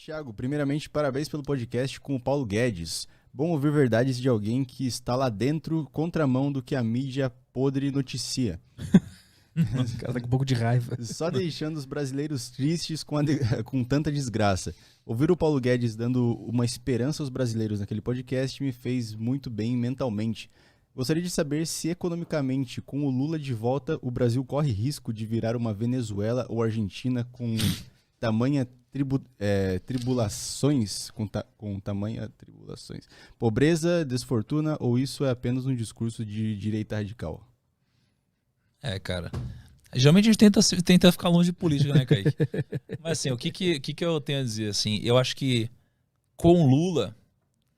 Thiago, primeiramente, parabéns pelo podcast com o Paulo Guedes. Bom ouvir verdades de alguém que está lá dentro, contramão do que a mídia podre noticia. O cara tá com um pouco de raiva. Só deixando os brasileiros tristes com tanta desgraça. Ouvir o Paulo Guedes dando uma esperança aos brasileiros naquele podcast me fez muito bem mentalmente. Gostaria de saber se economicamente, com o Lula de volta, o Brasil corre risco de virar uma Venezuela ou Argentina com tamanha tribulações, pobreza, desfortuna, ou isso é apenas um discurso de direita radical? Cara, geralmente a gente tenta ficar longe de política, né, Kaique? Mas assim, o que eu tenho a dizer, assim, eu acho que com Lula,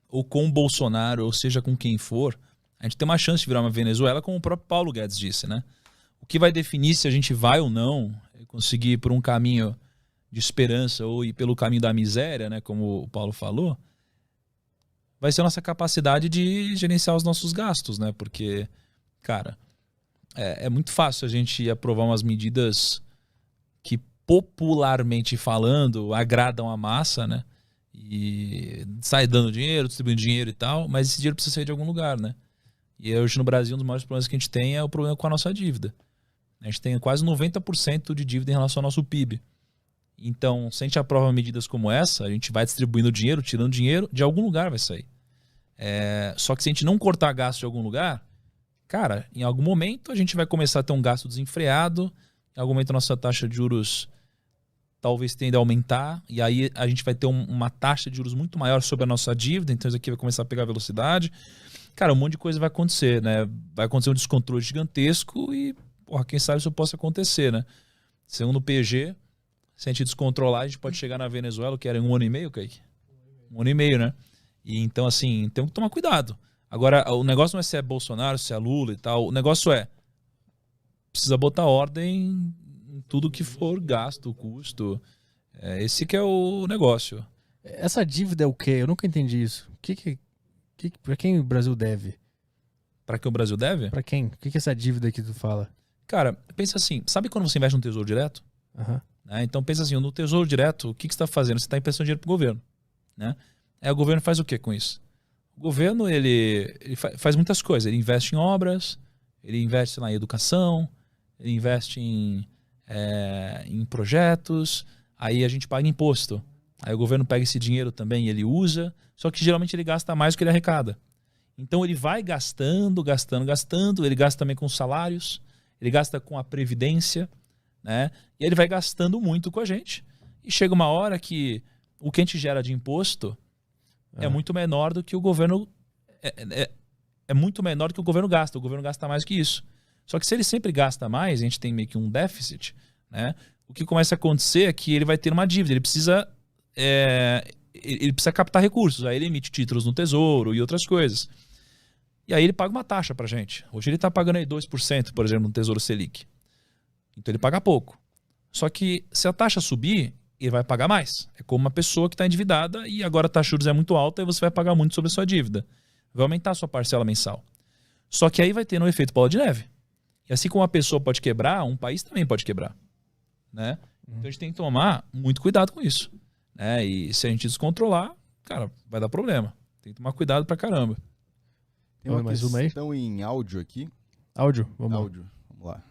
ou com Bolsonaro, ou seja, com quem for, a gente tem uma chance de virar uma Venezuela, como o próprio Paulo Guedes disse, né? O que vai definir se a gente vai ou não conseguir ir por um caminho de esperança ou ir pelo caminho da miséria, né, como o Paulo falou, vai ser a nossa capacidade de gerenciar os nossos gastos, né? Porque, cara, é muito fácil a gente aprovar umas medidas que, popularmente falando, agradam a massa, né? E sai dando dinheiro, distribuindo dinheiro e tal, mas esse dinheiro precisa sair de algum lugar, né? E hoje no Brasil, um dos maiores problemas que a gente tem é o problema com a nossa dívida. A gente tem quase 90% de dívida em relação ao nosso PIB. Então, se a gente aprova medidas como essa, a gente vai distribuindo dinheiro, tirando dinheiro, de algum lugar vai sair. Só que se a gente não cortar gasto de algum lugar, cara, em algum momento a gente vai começar a ter um gasto desenfreado, em algum momento a nossa taxa de juros talvez tenda a aumentar, e aí a gente vai ter uma taxa de juros muito maior sobre a nossa dívida, então isso aqui vai começar a pegar velocidade. Cara, um monte de coisa vai acontecer, né? Vai acontecer um descontrole gigantesco e, porra, quem sabe isso possa acontecer, né? Segundo o PG, se a gente descontrolar, a gente pode chegar na Venezuela, que era em 1 ano e meio, Kaique? 1 ano e meio, né? E então, assim, temos que tomar cuidado. Agora, o negócio não é se é Bolsonaro, se é Lula e tal. O negócio precisa botar ordem em tudo que for gasto, custo. Esse que é o negócio. Essa dívida é o quê? Eu nunca entendi isso. Pra quem o Brasil deve? Para que o Brasil deve? Pra quem? O que é essa dívida que tu fala? Cara, pensa assim, sabe quando você investe no Tesouro Direto? Uhum. Então pensa assim, no Tesouro Direto, o que você está fazendo? Você está emprestando dinheiro pro governo, né? Aí o governo faz o que com isso? O governo, ele faz muitas coisas. Ele investe em obras, ele investe em educação, ele investe em projetos, aí a gente paga imposto. Aí o governo pega esse dinheiro também e ele usa, só que geralmente ele gasta mais do que ele arrecada. Então ele vai gastando, ele gasta também com os salários, ele gasta com a previdência, né? E ele vai gastando muito com a gente. E chega uma hora que o que a gente gera de imposto é muito menor do que o governo é muito menor do que o governo gasta. O governo gasta mais do que isso. Só que se ele sempre gasta mais, a gente tem meio que um déficit, né? O que começa a acontecer é que ele vai ter uma dívida, ele precisa captar recursos, aí ele emite títulos no Tesouro e outras coisas. E aí ele paga uma taxa pra gente. Hoje ele está pagando aí 2%, por exemplo, no Tesouro Selic. Então ele paga pouco. Só que se a taxa subir, ele vai pagar mais. É como uma pessoa que está endividada e agora a taxa de juros é muito alta e você vai pagar muito sobre a sua dívida. Vai aumentar a sua parcela mensal. Só que aí vai ter um efeito bola de neve. E assim como uma pessoa pode quebrar, um país também pode quebrar, né? Então a gente tem que tomar muito cuidado com isso, né? E se a gente descontrolar, cara, vai dar problema. Tem que tomar cuidado pra caramba. Tem uma questão em áudio aqui. Áudio? Vamos lá.